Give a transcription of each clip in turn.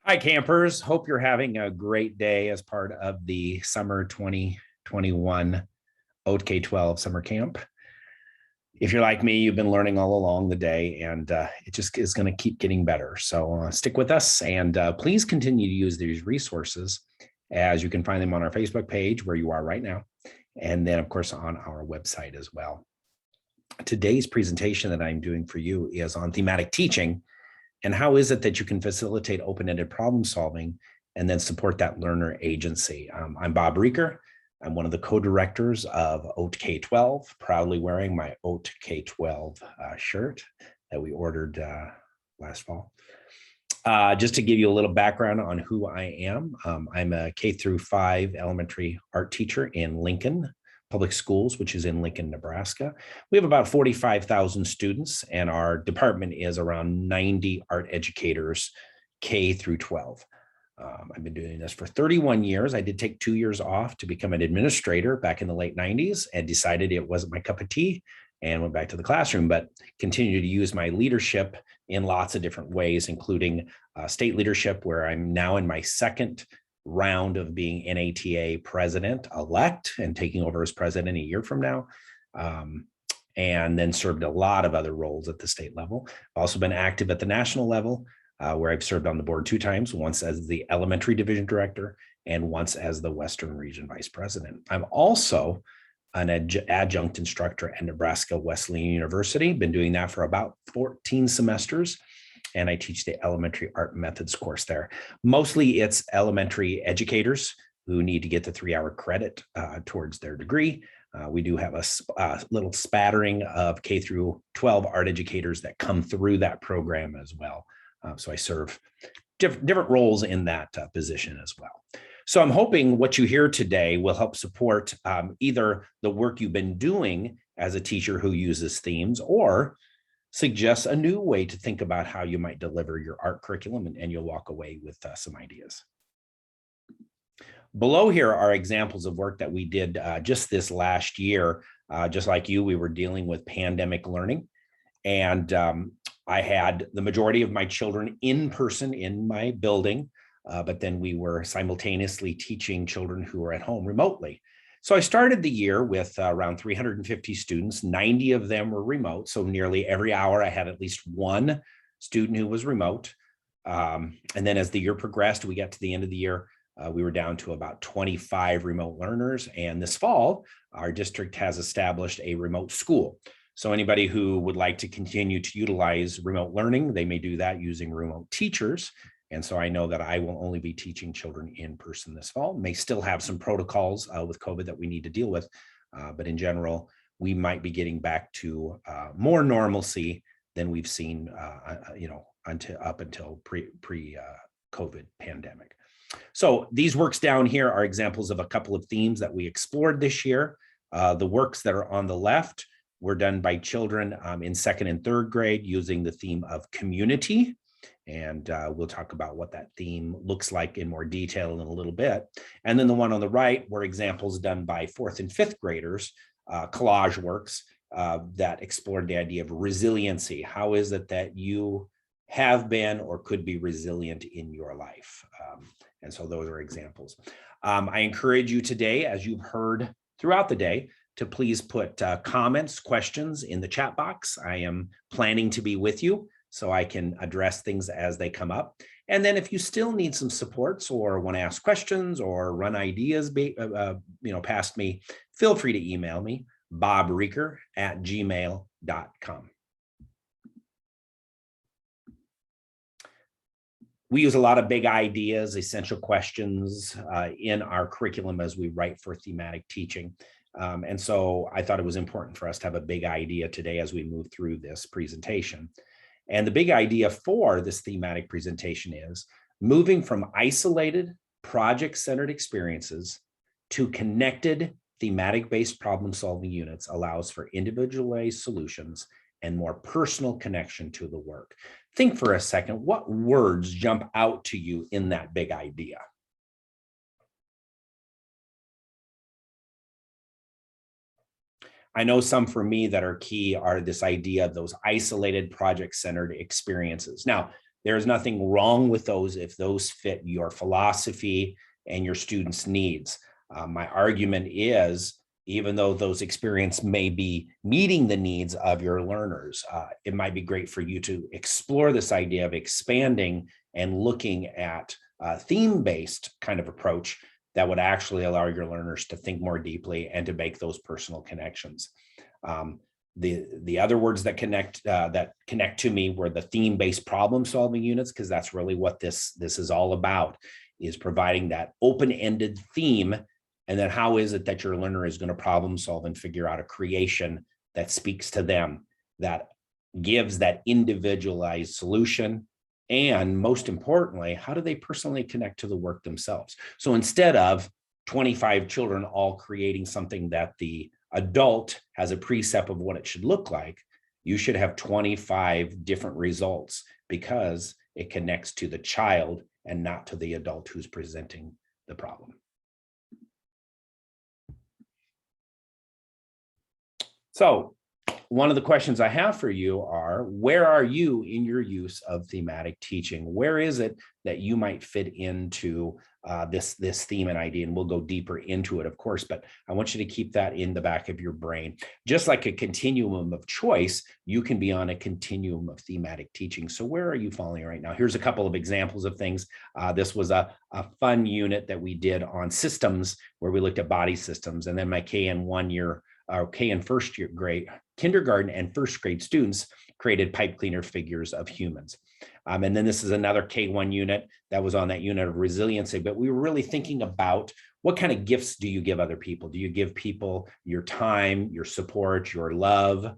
Hi, campers. Hope you're having a great day as part of the summer 2021 OATK12 summer camp. If you're like me, you've been learning all along the day, and it just is going to keep getting better. So stick with us, and please continue to use these resources, as you can find them on our Facebook page where you are right now, and then, of course, on our website as well. Today's presentation that I'm doing for you is on thematic teaching. And how is it that you can facilitate open-ended problem solving and then support that learner agency? I'm Bob Reeker. I'm one of the co-directors of OATK12, proudly wearing my OATK12 shirt that we ordered last fall. Just to give you a little background on who I am, I'm a K-5 elementary art teacher in Lincoln Public Schools, which is in Lincoln, Nebraska. We have about 45,000 students, and our department is around 90 art educators, K-12. I've been doing this for 31 years. I did take 2 years off to become an administrator back in the late 90s and decided it wasn't my cup of tea and went back to the classroom, but continue to use my leadership in lots of different ways, including state leadership, where I'm now in my second round of being NATA president-elect and taking over as president a year from now, and then served a lot of other roles at the state level. I've also been active at the national level, where I've served on the board 2 times, once as the elementary division director and once as the Western Region vice president. I'm also an adjunct instructor at Nebraska Wesleyan University, been doing that for about 14 semesters. And I teach the elementary art methods course there. Mostly it's elementary educators who need to get the 3-hour credit towards their degree. We do have a little spattering of K-12 art educators that come through that program as well. So I serve different roles in that position as well. So I'm hoping what you hear today will help support either the work you've been doing as a teacher who uses themes, or suggests a new way to think about how you might deliver your art curriculum, and you'll walk away with some ideas. Below here are examples of work that we did just this last year. Just like you, we were dealing with pandemic learning, and I had the majority of my children in person in my building, but then we were simultaneously teaching children who were at home remotely. So I started the year with around 350 students. 90 of them were remote. So nearly every hour I had at least one student who was remote. And then as the year progressed, we got to the end of the year, we were down to about 25 remote learners. And this fall, our district has established a remote school. So anybody who would like to continue to utilize remote learning, they may do that using remote teachers. And so I know that I will only be teaching children in person this fall. May still have some protocols with COVID that we need to deal with, but in general, we might be getting back to more normalcy than we've seen, up until pre-COVID pandemic. So these works down here are examples of a couple of themes that we explored this year. The works that are on the left were done by children in 2nd and 3rd grade using the theme of community. And we'll talk about what that theme looks like in more detail in a little bit. And then the one on the right were examples done by 4th and 5th graders, collage works that explored the idea of resiliency. How is it that you have been or could be resilient in your life? And so those are examples. I encourage you today, as you've heard throughout the day, to please put comments, questions in the chat box. I am planning to be with you, so I can address things as they come up. And then if you still need some supports or want to ask questions or run ideas past me, feel free to email me, bobreeker@gmail.com. We use a lot of big ideas, essential questions in our curriculum as we write for thematic teaching. And so I thought it was important for us to have a big idea today as we move through this presentation. And the big idea for this thematic presentation is moving from isolated project-centered experiences to connected thematic-based problem-solving units allows for individualized solutions and more personal connection to the work. Think for a second, what words jump out to you in that big idea? I know some for me that are key are this idea of those isolated project-centered experiences. Now, There's nothing wrong with those if those fit your philosophy and your students' needs. My argument is, even though those experiences may be meeting the needs of your learners, it might be great for you to explore this idea of expanding and looking at a theme-based kind of approach that would actually allow your learners to think more deeply and to make those personal connections. The other words that connect to me were the theme-based problem-solving units, because that's really what this is all about, is providing that open-ended theme. And then how is it that your learner is going to problem solve and figure out a creation that speaks to them, that gives that individualized solution? And most importantly, how do they personally connect to the work themselves? So instead of 25 children all creating something that the adult has a precept of what it should look like, you should have 25 different results, because it connects to the child and not to the adult who's presenting the problem. So one of the questions I have for you are, where are you in your use of thematic teaching? Where is it that you might fit into this theme and idea? And we'll go deeper into it, of course, but I want you to keep that in the back of your brain. Just like a continuum of choice, you can be on a continuum of thematic teaching. So where are you falling right now? Here's a couple of examples of things. This was a fun unit that we did on systems, where we looked at body systems. And then my K in first year grade, kindergarten and first grade students created pipe cleaner figures of humans. And then this is another K1 unit that was on that unit of resiliency, but we were really thinking about, what kind of gifts do you give other people? Do you give people your time, your support, your love?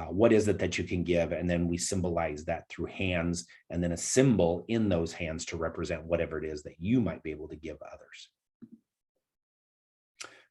What is it that you can give? And then we symbolize that through hands, and then a symbol in those hands to represent whatever it is that you might be able to give others.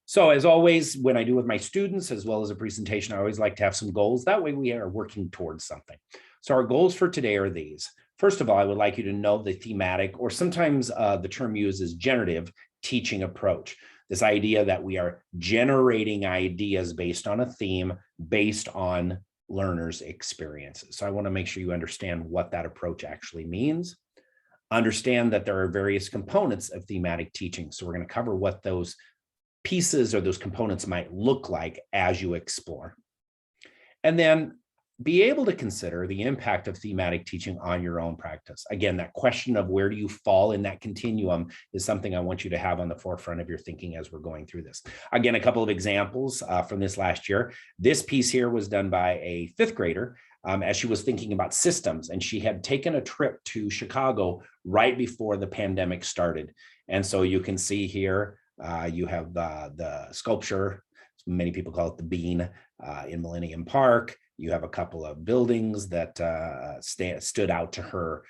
So as always, when I do with my students, as well as a presentation, I always like to have some goals. That way we are working towards something. So our goals for today are these. First of all, I would like you to know the thematic, or sometimes the term used is generative teaching approach. This idea that we are generating ideas based on a theme, based on learners' experiences. So I want to make sure you understand what that approach actually means. Understand that there are various components of thematic teaching. So we're going to cover what those pieces or those components might look like as you explore. And then be able to consider the impact of thematic teaching on your own practice. Again, that question of where do you fall in that continuum is something I want you to have on the forefront of your thinking as we're going through this. Again, a couple of examples from this last year. This piece here was done by a fifth grader as she was thinking about systems, and she had taken a trip to Chicago right before the pandemic started. And so you can see here, you have the sculpture, many people call it the bean, in Millennium Park. You have a couple of buildings that stood out to her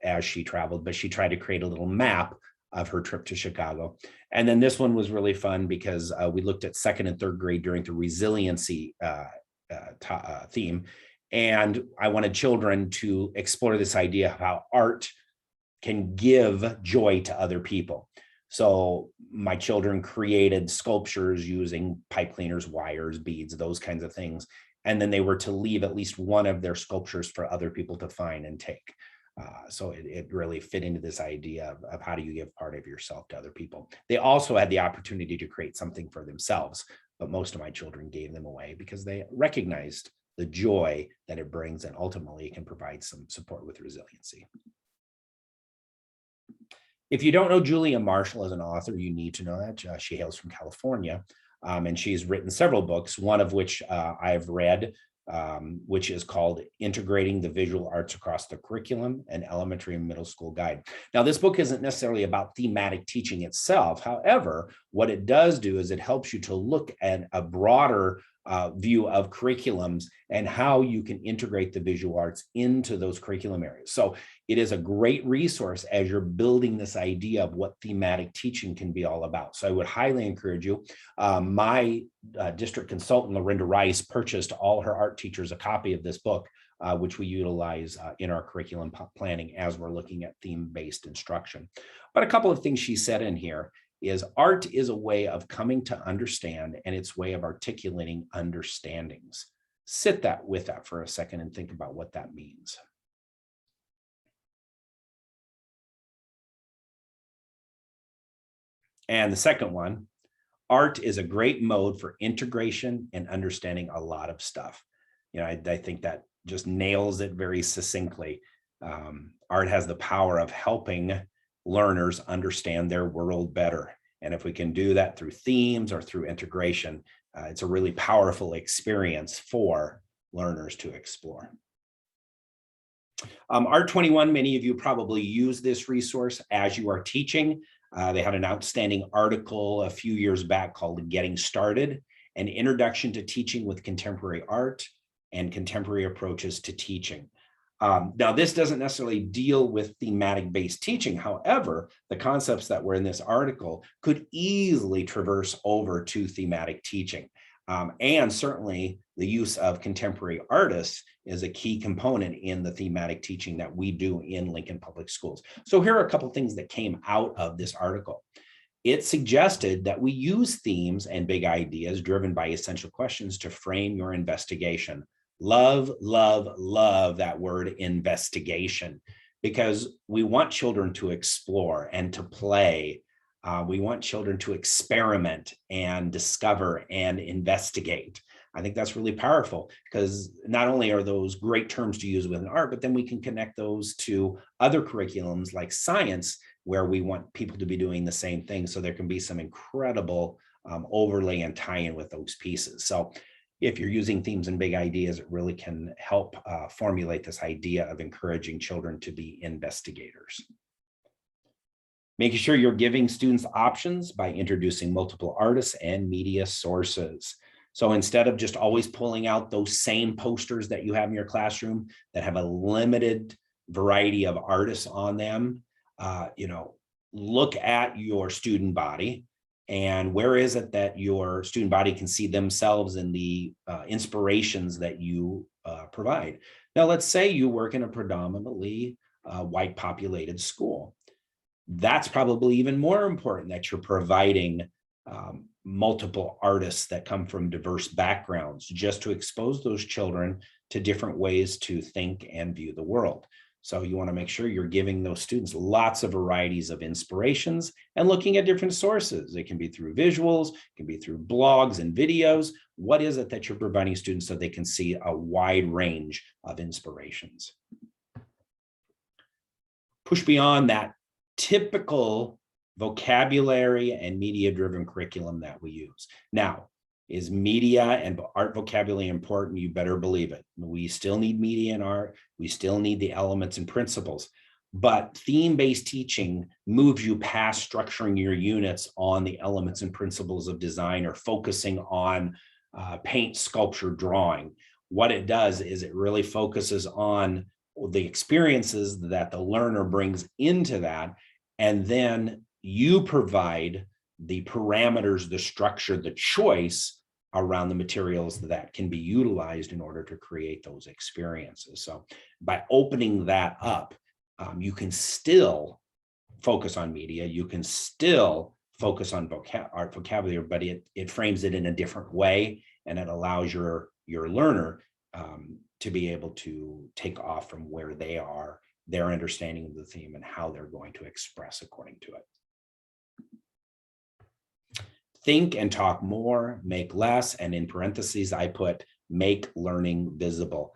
as she traveled, but she tried to create a little map of her trip to Chicago. And then this one was really fun because we looked at second and third grade during the resiliency theme. And I wanted children to explore this idea of how art can give joy to other people. So my children created sculptures using pipe cleaners, wires, beads, those kinds of things. And then they were to leave at least one of their sculptures for other people to find and take. So it really fit into this idea of how do you give part of yourself to other people. They also had the opportunity to create something for themselves, but most of my children gave them away because they recognized the joy that it brings, and ultimately it can provide some support with resiliency. If you don't know Julia Marshall as an author, you need to know that. She hails from California, and she's written several books, one of which I've read, which is called Integrating the Visual Arts Across the Curriculum, an Elementary and Middle School Guide. Now, this book isn't necessarily about thematic teaching itself. However, what it does do is it helps you to look at a broader view of curriculums and how you can integrate the visual arts into those curriculum areas. So it is a great resource as you're building this idea of what thematic teaching can be all about. So I would highly encourage you. My district consultant, Lorinda Rice, purchased all her art teachers a copy of this book, which we utilize in our curriculum planning as we're looking at theme-based instruction. But a couple of things she said in here is art is a way of coming to understand, and it's a way of articulating understandings. Sit with that for a second and think about what that means. And the second one, art is a great mode for integration and understanding a lot of stuff. I think that just nails it very succinctly. Art has the power of helping learners understand their world better. And if we can do that through themes or through integration, it's a really powerful experience for learners to explore. Art21, many of you probably use this resource as you are teaching. They had an outstanding article a few years back called Getting Started, an introduction to teaching with contemporary art and contemporary approaches to teaching. Now, this doesn't necessarily deal with thematic-based teaching. However, the concepts that were in this article could easily traverse over to thematic teaching. And certainly the use of contemporary artists is a key component in the thematic teaching that we do in Lincoln Public Schools. So here are a couple of things that came out of this article. It suggested that we use themes and big ideas driven by essential questions to frame your investigation. Love, love, love that word investigation, because we want children to explore and to play. We want children to experiment and discover and investigate. I think that's really powerful, because not only are those great terms to use within art, but then we can connect those to other curriculums like science, where we want people to be doing the same thing. So there can be some incredible overlay and tie-in with those pieces. So if you're using themes and big ideas, it really can help formulate this idea of encouraging children to be investigators. Making sure you're giving students options by introducing multiple artists and media sources. So instead of just always pulling out those same posters that you have in your classroom that have a limited variety of artists on them, look at your student body. And where is it that your student body can see themselves in the inspirations that you provide? Now, let's say you work in a predominantly white populated school. That's probably even more important, that you're providing multiple artists that come from diverse backgrounds, just to expose those children to different ways to think and view the world. So you want to make sure you're giving those students lots of varieties of inspirations and looking at different sources. It can be through visuals, it can be through blogs and videos. What is it that you're providing students so they can see a wide range of inspirations? Push beyond that typical vocabulary and media-driven curriculum that we use. Now, is media and art vocabulary important? You better believe it. We still need media and art. We still need the elements and principles. But theme-based teaching moves you past structuring your units on the elements and principles of design or focusing on paint, sculpture, drawing. What it does is it really focuses on the experiences that the learner brings into that, and then you provide the parameters, the structure, the choice around the materials that can be utilized in order to create those experiences. So by opening that up, you can still focus on media, you can still focus on art vocabulary, but it frames it in a different way, and it allows your learner to be able to take off from where they are, their understanding of the theme, and how they're going to express according to it. Think and talk more, make less, and in parentheses, I put make learning visible.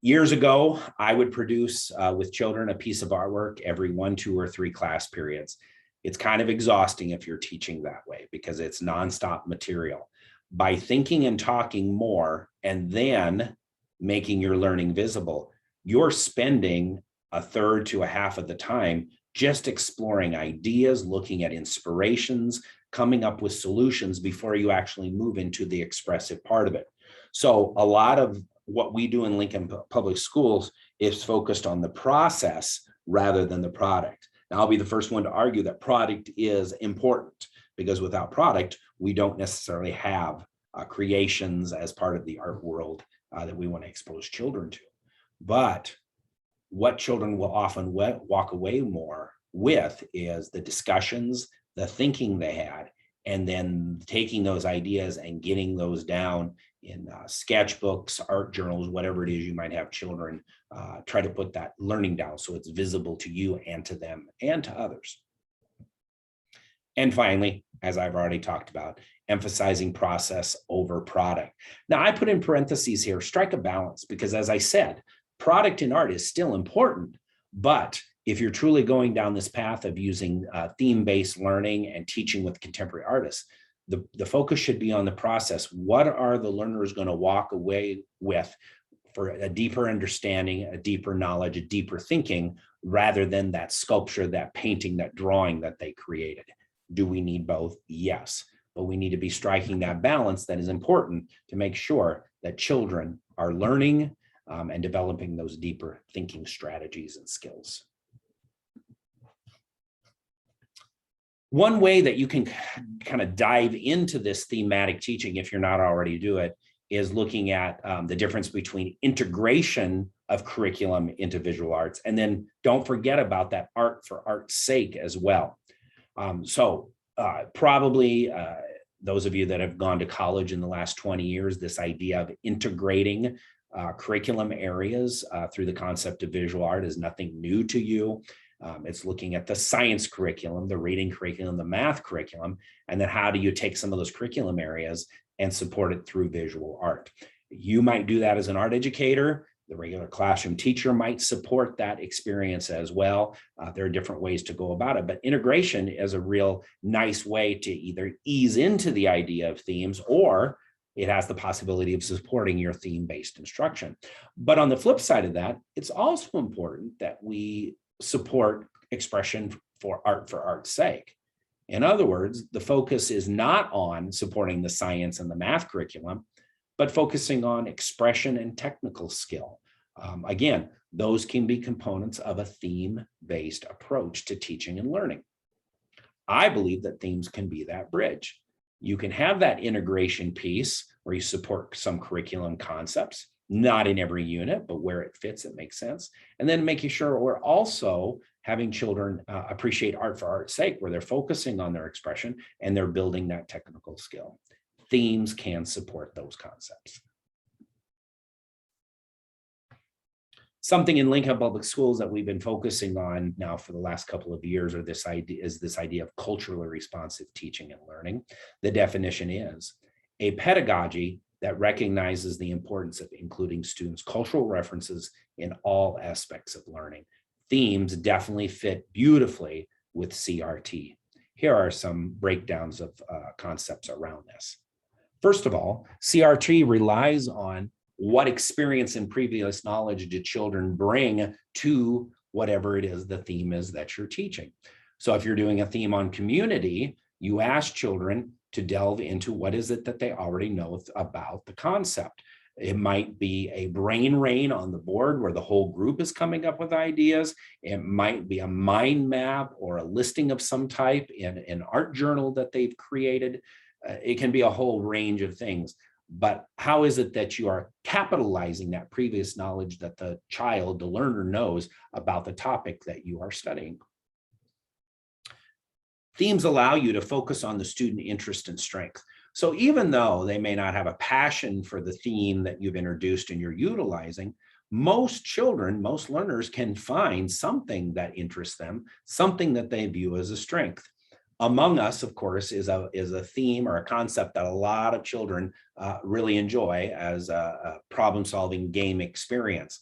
Years ago, I would produce with children a piece of artwork every 1, 2, or 3 class periods. It's kind of exhausting if you're teaching that way because it's nonstop material. By thinking and talking more and then making your learning visible, you're spending 1/3 to 1/2 of the time just exploring ideas, looking at inspirations, coming up with solutions before you actually move into the expressive part of it. So a lot of what we do in Lincoln Public Schools is focused on the process rather than the product. Now, I'll be the first one to argue that product is important, because without product, we don't necessarily have creations as part of the art world that we want to expose children to. But what children will often walk away more with is the discussions, the thinking they had, and then taking those ideas and getting those down in sketchbooks, art journals, whatever it is you might have children try to put that learning down so it's visible to you and to them and to others. And finally, as I've already talked about, emphasizing process over product. Now, I put in parentheses here, strike a balance, because as I said, product in art is still important, but if you're truly going down this path of using theme-based learning and teaching with contemporary artists, the focus should be on the process. What are the learners going to walk away with for a deeper understanding, a deeper knowledge, a deeper thinking, rather than that sculpture, that painting, that drawing that they created? Do we need both? Yes, but we need to be striking that balance that is important to make sure that children are learning and developing those deeper thinking strategies and skills. One way that you can kind of dive into this thematic teaching, if you're not already doing it, is looking at the difference between integration of curriculum into visual arts, and then don't forget about that art for art's sake as well. Probably those of you that have gone to college in the last 20 years, this idea of integrating curriculum areas through the concept of visual art is nothing new to you. It's looking at the science curriculum, the reading curriculum, the math curriculum, and then how do you take some of those curriculum areas and support it through visual art. You might do that as an art educator. The regular classroom teacher might support that experience as well. There are different ways to go about it, but integration is a real nice way to either ease into the idea of themes, or it has the possibility of supporting your theme-based instruction. But on the flip side of that, it's also important that we support expression for art's sake. In other words, the focus is not on supporting the science and the math curriculum, but focusing on expression and technical skill. Again, those can be components of a theme-based approach to teaching and learning. I believe that themes can be that bridge. You can have that integration piece where you support some curriculum concepts, not in every unit, but where it fits, it makes sense. And then making sure we're also having children appreciate art for art's sake, where they're focusing on their expression and they're building that technical skill. Themes can support those concepts. Something in Lincoln Public Schools that we've been focusing on now for the last couple of years is this idea of culturally responsive teaching and learning. The definition is a pedagogy that recognizes the importance of including students' cultural references in all aspects of learning. Themes definitely fit beautifully with CRT. Here are some breakdowns of concepts around this. First of all, CRT relies on what experience and previous knowledge do children bring to whatever it is the theme is that you're teaching. So if you're doing a theme on community, you ask children to delve into what is it that they already know about the concept. It might be a brain rain on the board where the whole group is coming up with ideas. It might be a mind map or a listing of some type in an art journal that they've created. It can be a whole range of things. But how is it that you are capitalizing that previous knowledge that the child, the learner, knows about the topic that you are studying? Themes allow you to focus on the student interest and strength. So even though they may not have a passion for the theme that you've introduced and you're utilizing, most children, most learners can find something that interests them, something that they view as a strength. Among Us, of course, is a theme or a concept that a lot of children really enjoy as a problem-solving game experience.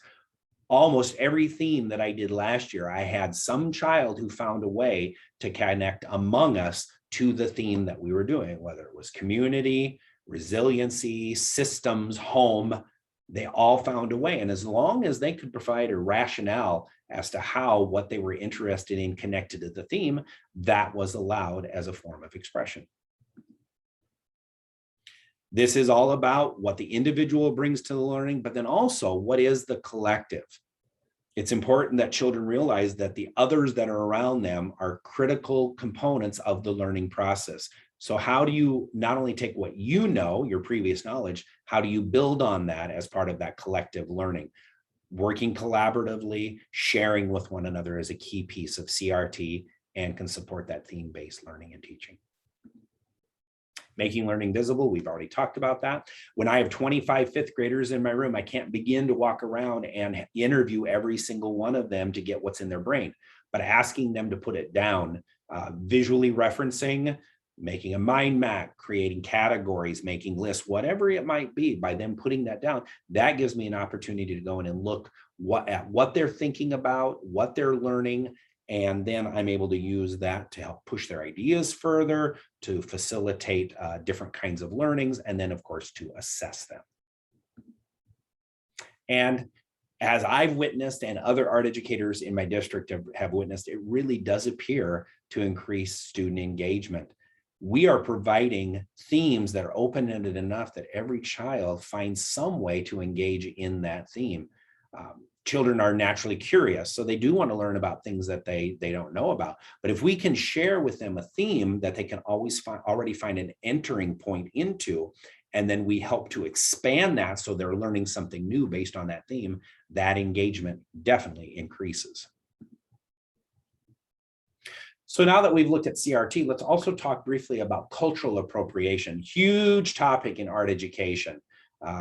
Almost every theme that I did last year, I had some child who found a way to connect Among Us to the theme that we were doing, whether it was community, resiliency, systems, home. They all found a way. And as long as they could provide a rationale as to how what they were interested in connected to the theme, that was allowed as a form of expression. This is all about what the individual brings to the learning, but then also what is the collective. It's important that children realize that the others that are around them are critical components of the learning process. So how do you not only take what you know, your previous knowledge, how do you build on that as part of that collective learning? Working collaboratively, sharing with one another is a key piece of CRT and can support that theme-based learning and teaching. Making learning visible, we've already talked about that. When I have 25 fifth graders in my room, I can't begin to walk around and interview every single one of them to get what's in their brain. But asking them to put it down visually referencing, making a mind map, creating categories, making lists, whatever it might be. By them putting that down, that gives me an opportunity to go in and look at what they're thinking about, what they're learning, and then I'm able to use that to help push their ideas further, to facilitate different kinds of learnings, and then of course to assess them. And as I've witnessed and other art educators in my district have witnessed, it really does appear to increase student engagement. We are providing themes that are open-ended enough that every child finds some way to engage in that theme. Children are naturally curious, so they do want to learn about things that they don't know about. But if we can share with them a theme that they can already find an entering point into, and then we help to expand that so they're learning something new based on that theme, that engagement definitely increases. So now that we've looked at CRT, let's also talk briefly about cultural appropriation. Huge topic in art education,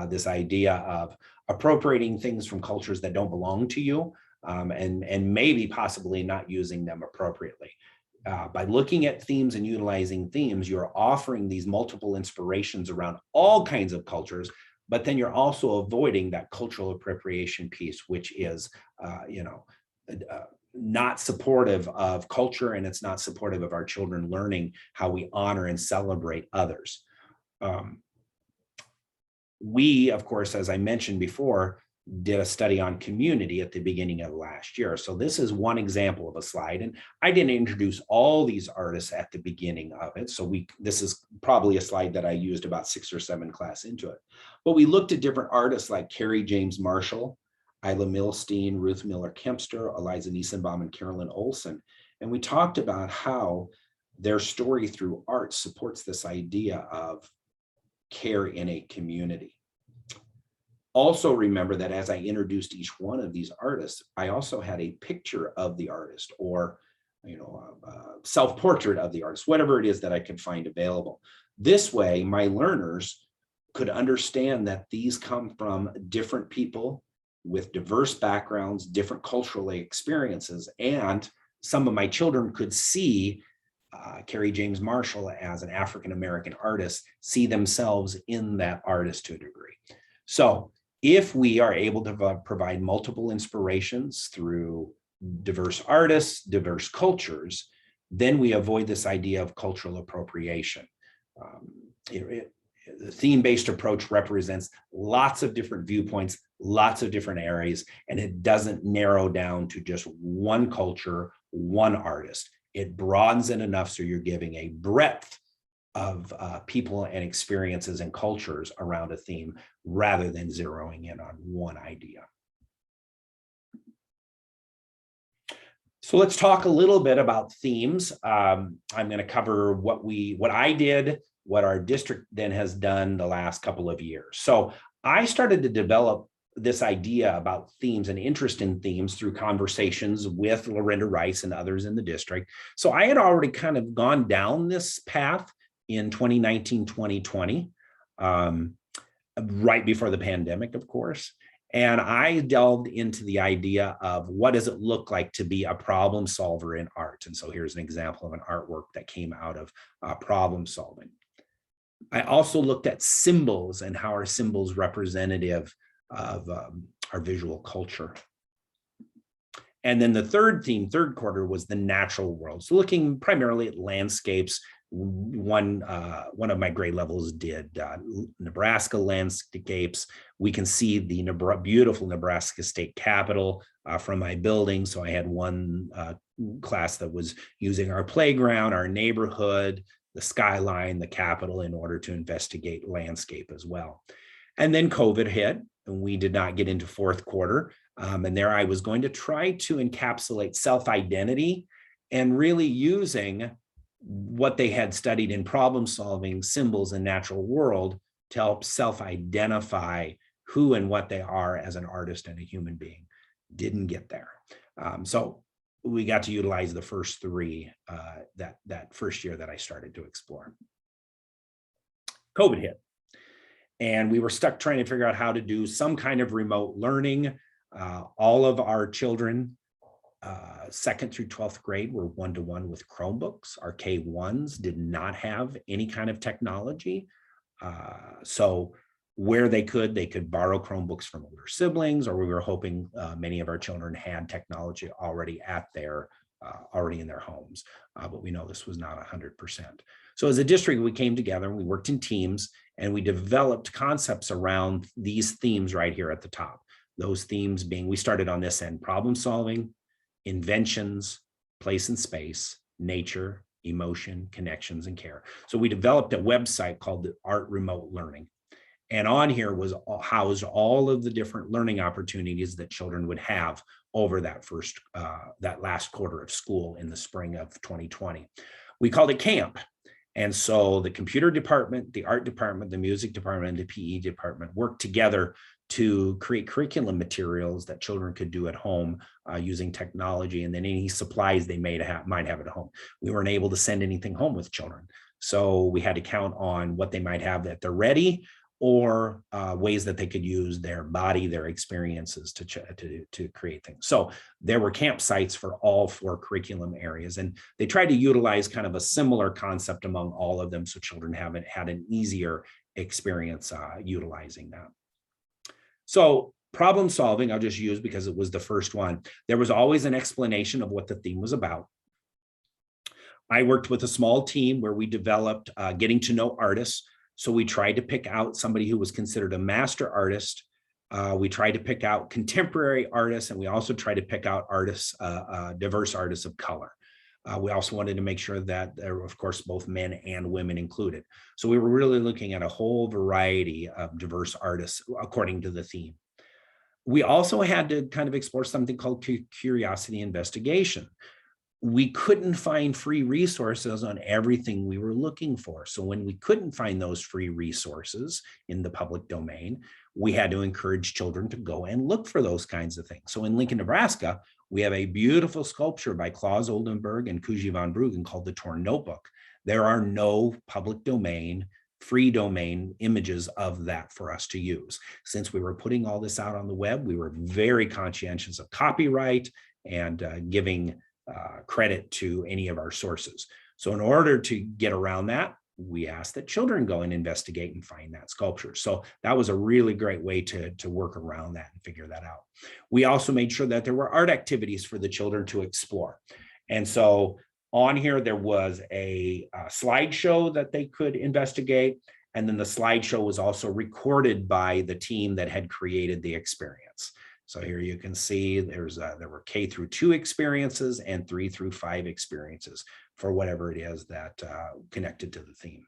this idea of appropriating things from cultures that don't belong to you, and maybe possibly not using them appropriately. By looking at themes and utilizing themes, you're offering these multiple inspirations around all kinds of cultures, but then you're also avoiding that cultural appropriation piece, which is, not supportive of culture, and it's not supportive of our children learning how we honor and celebrate others. We, of course, as I mentioned before, did a study on community at the beginning of last year. So this is one example of a slide, and I didn't introduce all these artists at the beginning of it. So this is probably a slide that I used about 6 or 7 class into it. But we looked at different artists like Carrie James Marshall, Isla Milstein, Ruth Miller Kempster, Eliza Niesenbaum, and Carolyn Olson. And we talked about how their story through art supports this idea of care in a community. Also remember that as I introduced each one of these artists, I also had a picture of the artist, or a self-portrait of the artist, whatever it is that I could find available. This way, my learners could understand that these come from different people with diverse backgrounds, different cultural experiences, and some of my children could see Carrie James Marshall as an African-American artist, see themselves in that artist to a degree. So if we are able to provide multiple inspirations through diverse artists, diverse cultures, then we avoid this idea of cultural appropriation. The theme-based approach represents lots of different viewpoints, lots of different areas, and it doesn't narrow down to just one culture, one artist. It broadens it enough so you're giving a breadth of people and experiences and cultures around a theme rather than zeroing in on one idea. So let's talk a little bit about themes. I'm going to cover what I did, what our district then has done the last couple of years. So I started to develop this idea about themes and interest in themes through conversations with Lorinda Rice and others in the district. So I had already kind of gone down this path in 2019, 2020, right before the pandemic, of course. And I delved into the idea of what does it look like to be a problem solver in art? And so here's an example of an artwork that came out of problem solving. I also looked at symbols and how are symbols representative of our visual culture. And then the third quarter, was the natural world. So looking primarily at landscapes. One of my grade levels did Nebraska landscapes. We can see the beautiful Nebraska State Capitol from my building. So I had one class that was using our playground, our neighborhood, the skyline, the Capitol in order to investigate landscape as well. And then COVID hit, and we did not get into fourth quarter. And there I was going to try to encapsulate self-identity and really using what they had studied in problem solving, symbols, and natural world to help self-identify who and what they are as an artist and a human being. Didn't get there. So we got to utilize the first 3 that first year that I started to explore. COVID hit, and we were stuck trying to figure out how to do some kind of remote learning. All of our children second through 12th grade were one-to-one with Chromebooks. Our K1s did not have any kind of technology. So where they could borrow Chromebooks from older siblings, or we were hoping many of our children had technology already already in their homes. But we know this was not 100%. So as a district, we came together and we worked in teams and we developed concepts around these themes right here at the top. Those themes being, we started on this end: problem solving, inventions, place and space, nature, emotion, connections, and care. So we developed a website called the Art Remote Learning. And on here was housed all of the different learning opportunities that children would have over that last quarter of school in the spring of 2020. We called it camp. And so the computer department, the art department, the music department, and the PE department worked together to create curriculum materials that children could do at home using technology, and then any supplies they might have at home. We weren't able to send anything home with children, so we had to count on what they might have that they're ready, or ways that they could use their body, their experiences to create things. So there were campsites for all 4 curriculum areas, and they tried to utilize kind of a similar concept among all of them, so children had an easier experience utilizing that. So problem solving, I'll just use because it was the first one. There was always an explanation of what the theme was about. I worked with a small team where we developed getting to know artists. So we tried to pick out somebody who was considered a master artist. We tried to pick out contemporary artists, and we also tried to pick out artists, diverse artists of color. We also wanted to make sure that there were, of course, both men and women included. So we were really looking at a whole variety of diverse artists according to the theme. We also had to kind of explore something called curiosity investigation. We couldn't find free resources on everything we were looking for. So when we couldn't find those free resources in the public domain, we had to encourage children to go and look for those kinds of things. So in Lincoln, Nebraska, we have a beautiful sculpture by Claus Oldenburg and Kuji van Bruggen called the Torn Notebook. There are no public domain, free domain images of that for us to use. Since we were putting all this out on the web, we were very conscientious of copyright and giving credit to any of our sources. So in order to get around that, we asked that children go and investigate and find that sculpture. So that was a really great way to work around that and figure that out. We also made sure that there were art activities for the children to explore. And so on here, there was a slideshow that they could investigate. And then the slideshow was also recorded by the team that had created the experience. So here you can see there were K through 2 experiences and 3 through 5 experiences for whatever it is that connected to the theme.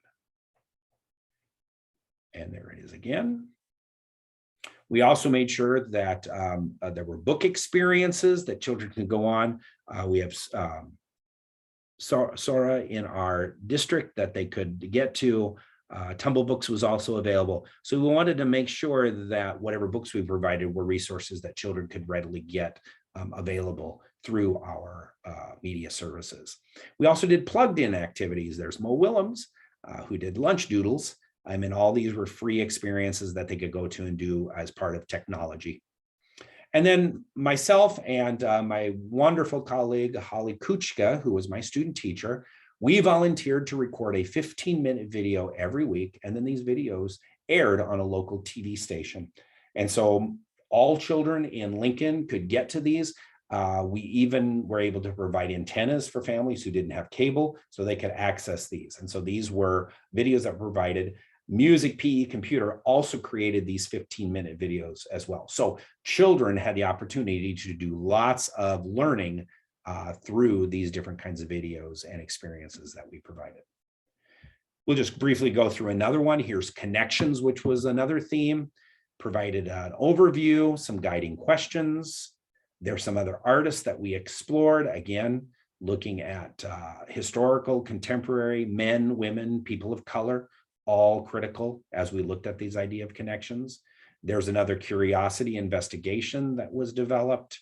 And there it is again. We also made sure that there were book experiences that children can go on. We have Sora in our district that they could get to. Tumble Books was also available. So we wanted to make sure that whatever books we provided were resources that children could readily get available through our media services. We also did plugged in activities. There's Mo Willems, who did lunch doodles. And all these were free experiences that they could go to and do as part of technology. And then myself and my wonderful colleague, Holly Kuchka, who was my student teacher, we volunteered to record a 15-minute video every week, and then these videos aired on a local TV station. And so all children in Lincoln could get to these. We even were able to provide antennas for families who didn't have cable so they could access these. And so these were videos that were provided. Music, PE, computer also created these 15-minute videos as well. So children had the opportunity to do lots of learning through these different kinds of videos and experiences that we provided. We'll just briefly go through another one. Here's connections, which was another theme, provided an overview, some guiding questions. There's some other artists that we explored, again, looking at historical, contemporary, men, women, people of color, all critical as we looked at these idea of connections. There's another curiosity investigation that was developed.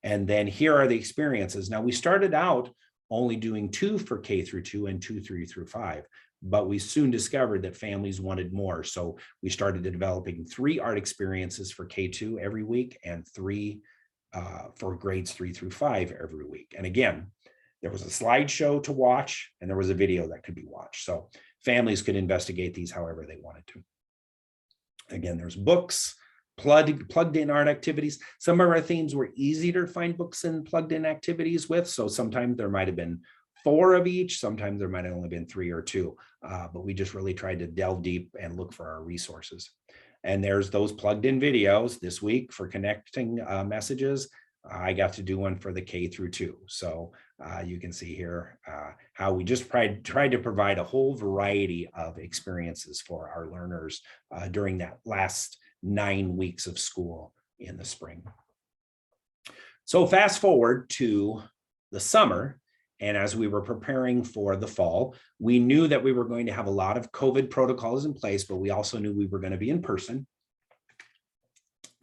And then here are the experiences. Now, we started out only doing 2 for K through 2 and 2, 3 through 5, but we soon discovered that families wanted more. So we started developing 3 art experiences for K2 every week and 3 for grades 3 through 5 every week. And again, there was a slideshow to watch and there was a video that could be watched. So families could investigate these however they wanted to. Again, there's books, plugged in art activities. Some of our themes were easy to find books and plugged in activities with. So sometimes there might have been 4 of each, sometimes there might have only been 3 or 2, but we just really tried to delve deep and look for our resources. And there's those plugged in videos this week for connecting messages. I got to do one for the K through 2. So you can see here how we just tried to provide a whole variety of experiences for our learners during that last 9 weeks of school in the spring. So fast forward to the summer, and as we were preparing for the fall, we knew that we were going to have a lot of COVID protocols in place, but we also knew we were going to be in person.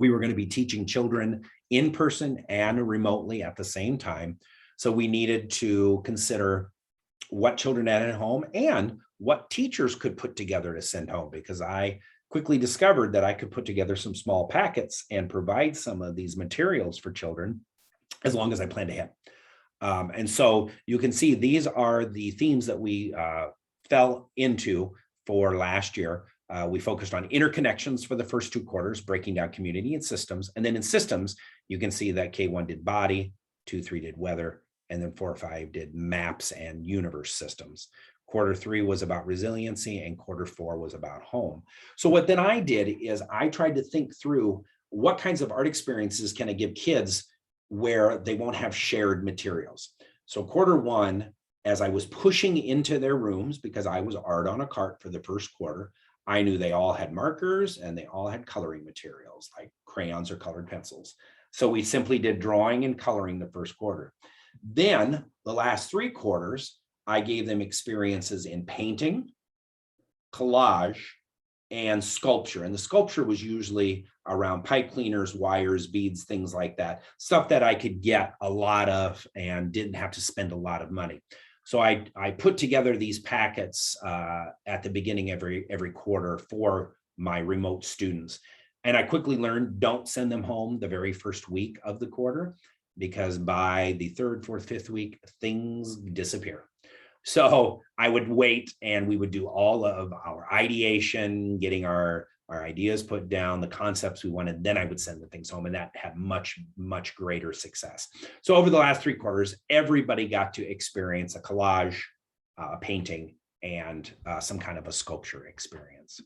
We were going to be teaching children in person and remotely at the same time. So we needed to consider what children had at home and what teachers could put together to send home, because I quickly discovered that I could put together some small packets and provide some of these materials for children as long as I planned ahead. And so you can see these are the themes that we fell into for last year. We focused on interconnections for the first 2 quarters, breaking down community and systems. And then in systems, you can see that K1 did body, 2-3 did weather, and then 4-5 did maps and universe systems. Quarter 3 was about resiliency and quarter 4 was about home. So what then I did is I tried to think through what kinds of art experiences can I give kids where they won't have shared materials. So quarter 1, as I was pushing into their rooms, because I was art on a cart for the first quarter, I knew they all had markers and they all had coloring materials like crayons or colored pencils. So we simply did drawing and coloring the first quarter. Then the last 3 quarters, I gave them experiences in painting, collage, and sculpture. And the sculpture was usually around pipe cleaners, wires, beads, things like that, stuff that I could get a lot of and didn't have to spend a lot of money. So I put together these packets at the beginning every quarter for my remote students. And I quickly learned, don't send them home the very first week of the quarter, because by the 3rd, 4th, 5th week, things disappear. So I would wait and we would do all of our ideation, getting our ideas put down, the concepts we wanted, then I would send the things home, and that had much, much greater success. So over the last 3 quarters, everybody got to experience a collage, a painting, and some kind of a sculpture experience.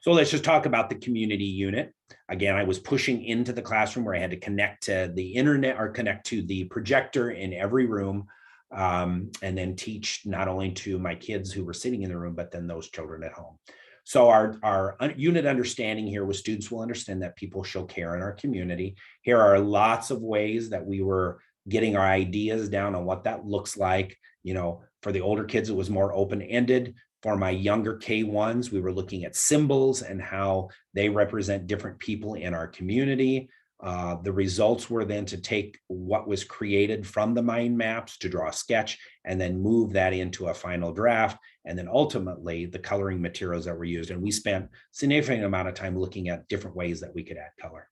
So let's just talk about the community unit. Again, I was pushing into the classroom where I had to connect to the internet or connect to the projector in every room. And then teach not only to my kids who were sitting in the room, but then those children at home. So our unit understanding here was students will understand that people show care in our community. Here are lots of ways that we were getting our ideas down on what that looks like. You know, for the older kids, it was more open-ended. For my younger K1s, we were looking at symbols and how they represent different people in our community. The results were then to take what was created from the mind maps to draw a sketch and then move that into a final draft, and then ultimately the coloring materials that were used. And we spent a significant amount of time looking at different ways that we could add color.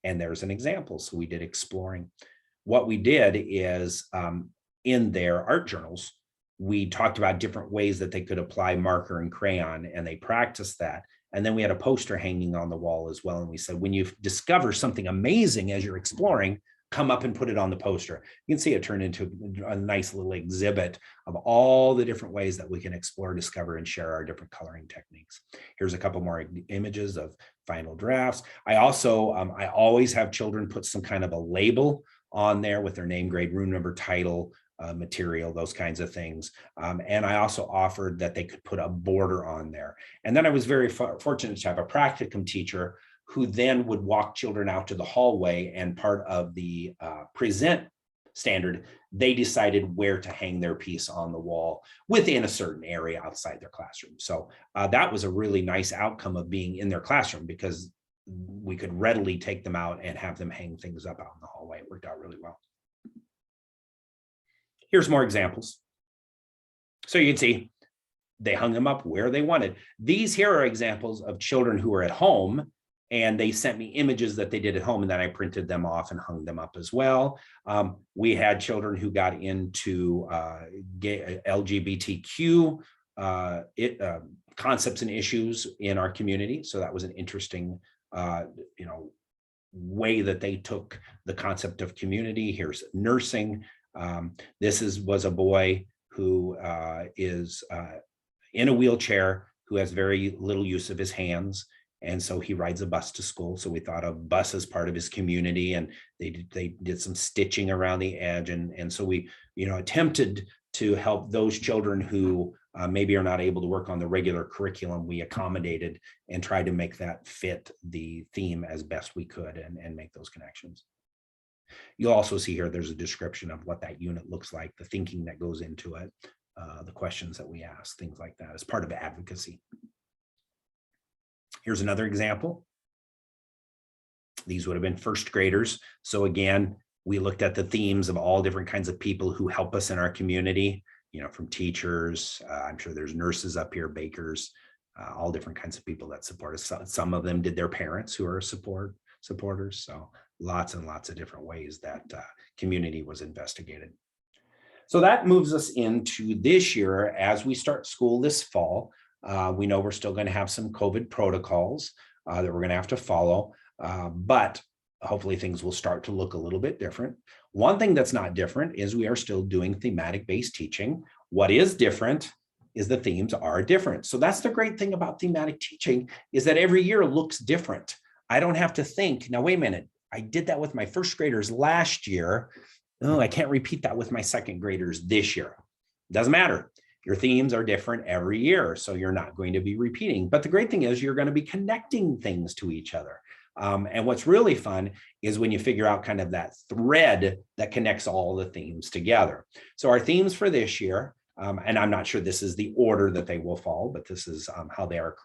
And there's an example. So we did exploring. What we did is in their art journals, we talked about different ways that they could apply marker and crayon, and they practiced that. And then we had a poster hanging on the wall as well. And we said, when you discover something amazing as you're exploring, come up and put it on the poster. You can see it turned into a nice little exhibit of all the different ways that we can explore, discover, and share our different coloring techniques. Here's a couple more images of final drafts. I also, I always have children put some kind of a label on there with their name, grade, room number, title, material, those kinds of things. And I also offered that they could put a border on there. And then I was very fortunate to have a practicum teacher who then would walk children out to the hallway, and part of the present standard, they decided where to hang their piece on the wall within a certain area outside their classroom. So that was a really nice outcome of being in their classroom, because we could readily take them out and have them hang things up out in the hallway. It worked out really well. Here's more examples. So you can see they hung them up where they wanted. These here are examples of children who are at home and they sent me images that they did at home, and then I printed them off and hung them up as well. We had children who got into LGBTQ concepts and issues in our community. So that was an interesting, way that they took the concept of community. Here's nursing. This was a boy who is in a wheelchair, who has very little use of his hands. And so he rides a bus to school. So we thought of bus as part of his community, and they did some stitching around the edge. And so we, attempted to help those children who maybe are not able to work on the regular curriculum. We accommodated and tried to make that fit the theme as best we could and make those connections. You'll also see here, there's a description of what that unit looks like, the thinking that goes into it, the questions that we ask, things like that as part of advocacy. Here's another example. These would have been first graders. So again, we looked at the themes of all different kinds of people who help us in our community, from teachers. I'm sure there's nurses up here, bakers, all different kinds of people that support us. Some of them did their parents who are supporters. So lots and lots of different ways that community was investigated. So that moves us into this year. As we start school this fall, we know we're still going to have some COVID protocols that we're going to have to follow, but hopefully things will start to look a little bit different. One thing that's not different is we are still doing thematic-based teaching. What is different is the themes are different. So that's the great thing about thematic teaching, is that every year looks different. I don't have to think, now wait a minute, I did that with my first graders last year. Oh, I can't repeat that with my second graders this year. Doesn't matter. Your themes are different every year, so you're not going to be repeating. But the great thing is you're going to be connecting things to each other. And what's really fun is when you figure out kind of that thread that connects all the themes together. So our themes for this year, and I'm not sure this is the order that they will follow, but this is how they are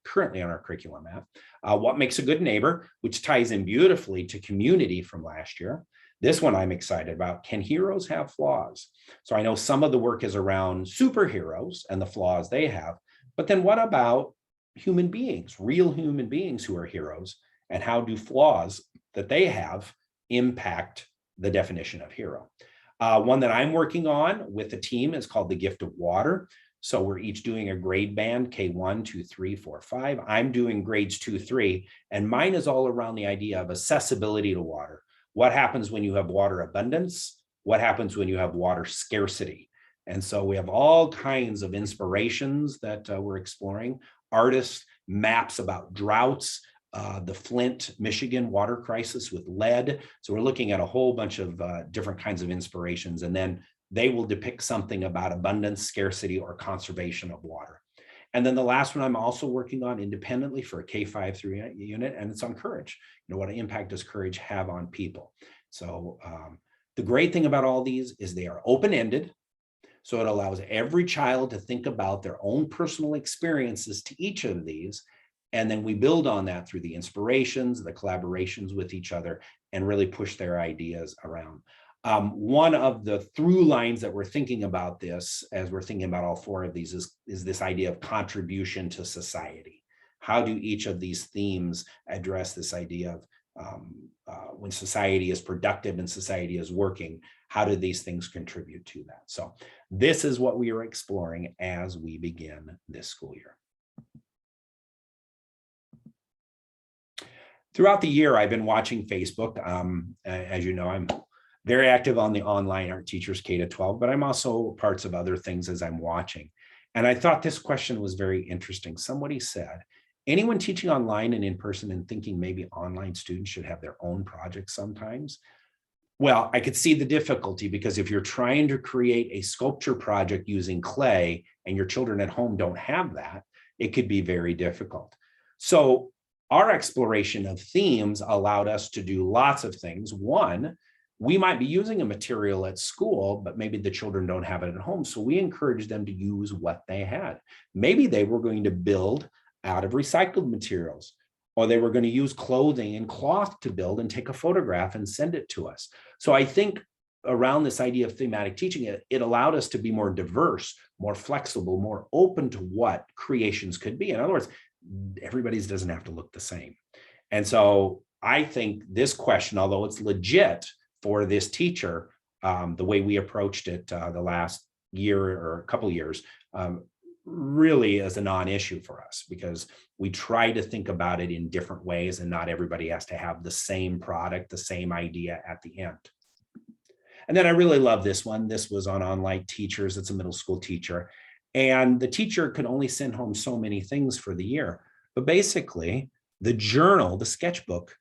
currently on our curriculum map. What makes a good neighbor, which ties in beautifully to community from last year. This one I'm excited about. Can heroes have flaws? So I know some of the work is around superheroes and the flaws they have, but then what about human beings, real human beings who are heroes? And how do flaws that they have impact the definition of hero? One that I'm working on with the team is called The Gift of Water. So we're each doing a grade band, K1, 2, 3, 4, 5. I'm doing grades 2, 3, and mine is all around the idea of accessibility to water. What happens when you have water abundance? What happens when you have water scarcity? And so we have all kinds of inspirations that we're exploring. Artists, maps about droughts, the Flint, Michigan water crisis with lead. So we're looking at a whole bunch of different kinds of inspirations, and then they will depict something about abundance, scarcity, or conservation of water. And then the last one I'm also working on independently for a K-5 through unit, and it's on courage. What impact does courage have on people? So the great thing about all these is they are open-ended. So it allows every child to think about their own personal experiences to each of these. And then we build on that through the inspirations, the collaborations with each other, and really push their ideas around. One of the through lines that we're thinking about this, as we're thinking about all four of these, is this idea of contribution to society. How do each of these themes address this idea of when society is productive and society is working, how do these things contribute to that? So this is what we are exploring as we begin this school year. Throughout the year, I've been watching Facebook. As you know, I'm very active on the online Art Teachers K-12, but I'm also parts of other things as I'm watching. And I thought this question was very interesting. Somebody said, anyone teaching online and in person and thinking maybe online students should have their own projects sometimes? Well, I could see the difficulty, because if you're trying to create a sculpture project using clay and your children at home don't have that, it could be very difficult. So our exploration of themes allowed us to do lots of things. One, we might be using a material at school, but maybe the children don't have it at home. So we encouraged them to use what they had. Maybe they were going to build out of recycled materials, or they were going to use clothing and cloth to build and take a photograph and send it to us. So I think around this idea of thematic teaching, it allowed us to be more diverse, more flexible, more open to what creations could be. In other words, everybody's doesn't have to look the same. And so I think this question, although it's legit for this teacher, the way we approached it the last year or a couple of years, really is a non-issue for us, because we try to think about it in different ways, and not everybody has to have the same product, the same idea at the end. And then I really love this one. This was on online teachers. It's a middle school teacher. And the teacher could only send home so many things for the year. But basically, the journal, the sketchbook,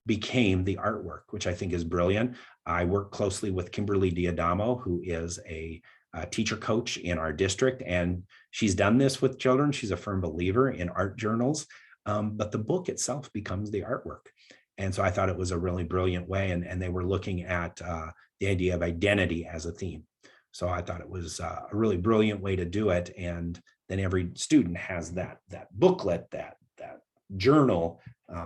became the artwork, which I think is brilliant. I work closely with Kimberly Diadamo, who is a teacher coach in our district, and she's done this with children. She's a firm believer in art journals, but the book itself becomes the artwork. And so I thought it was a really brilliant way, and they were looking at the idea of identity as a theme. So I thought it was a really brilliant way to do it. And then every student has that booklet, that journal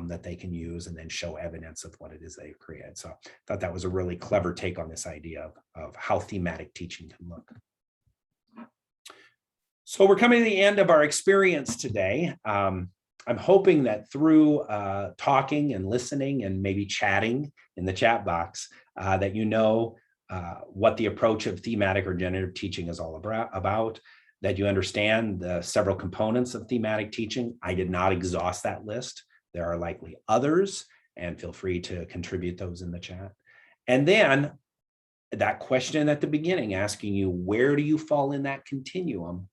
that they can use and then show evidence of what it is they've created. So I thought that was a really clever take on this idea of how thematic teaching can look. So we're coming to the end of our experience today. I'm hoping that through talking and listening and maybe chatting in the chat box, that you know what the approach of thematic or generative teaching is all about, that you understand the several components of thematic teaching. I did not exhaust that list. There are likely others, and feel free to contribute those in the chat. And then that question at the beginning, asking you, where do you fall in that continuum?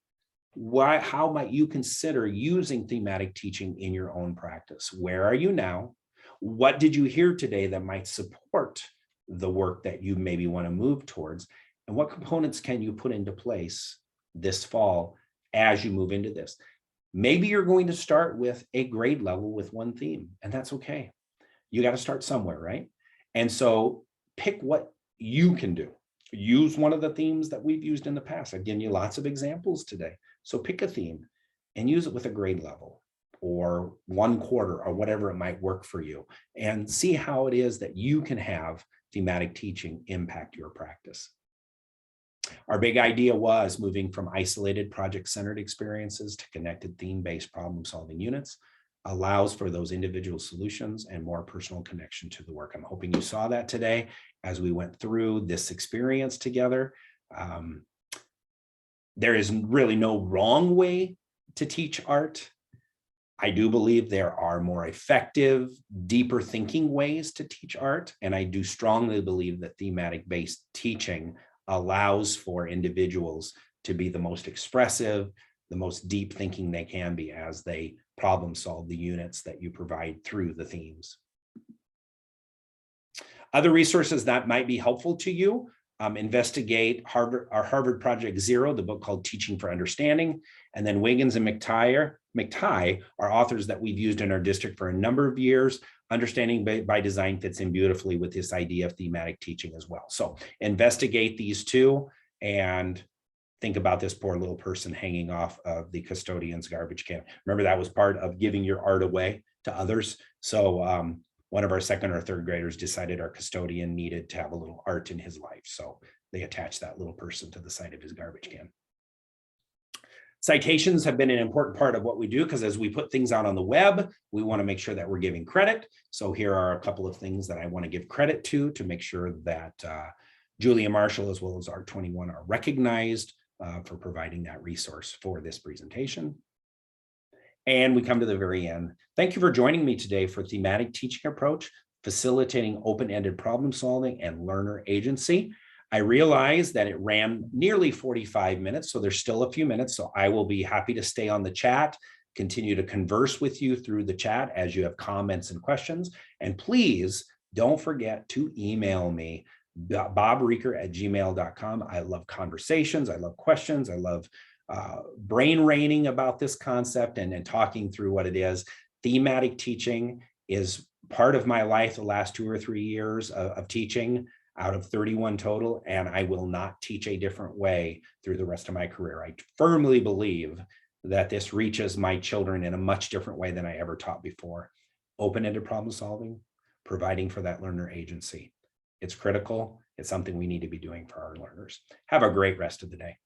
How might you consider using thematic teaching in your own practice? Where are you now? What did you hear today that might support the work that you maybe want to move towards? And what components can you put into place this fall as you move into this? Maybe you're going to start with a grade level with one theme, and that's okay. You got to start somewhere, right? And so pick what you can do. Use one of the themes that we've used in the past. I've given you lots of examples today. So pick a theme and use it with a grade level or 1/4 or whatever it might work for you, and see how it is that you can have thematic teaching impact your practice. Our big idea was moving from isolated project-centered experiences to connected theme-based problem-solving units allows for those individual solutions and more personal connection to the work. I'm hoping you saw that today as we went through this experience together. There is really no wrong way to teach art. I do believe there are more effective, deeper thinking ways to teach art. And I do strongly believe that thematic-based teaching allows for individuals to be the most expressive, the most deep thinking they can be as they problem solve the units that you provide through the themes. Other resources that might be helpful to you, investigate our Harvard Project Zero, the book called Teaching for Understanding, and then Wiggins and McTighe are authors that we've used in our district for a number of years. Understanding by Design fits in beautifully with this idea of thematic teaching as well. So investigate these two and think about this poor little person hanging off of the custodian's garbage can. Remember, that was part of giving your art away to others. So one of our 2nd or 3rd graders decided our custodian needed to have a little art in his life. So they attached that little person to the side of his garbage can. Citations have been an important part of what we do, because as we put things out on the web, we want to make sure that we're giving credit. So here are a couple of things that I want to give credit to make sure that Julia Marshall as well as Art21 are recognized for providing that resource for this presentation. And we come to the very end. Thank you for joining me today for Thematic Teaching Approach, Facilitating Open-Ended Problem Solving and Learner Agency. I realize that it ran nearly 45 minutes, so there's still a few minutes. So I will be happy to stay on the chat, continue to converse with you through the chat as you have comments and questions. And please don't forget to email me, bobreeker@gmail.com. I love conversations. I love questions. I love brain raining about this concept and talking through what it is. Thematic teaching is part of my life the last 2 or 3 years of teaching out of 31 total, and I will not teach a different way through the rest of my career. I firmly believe that this reaches my children in a much different way than I ever taught before. Open-ended problem solving, providing for that learner agency. It's critical. It's something we need to be doing for our learners. Have a great rest of the day.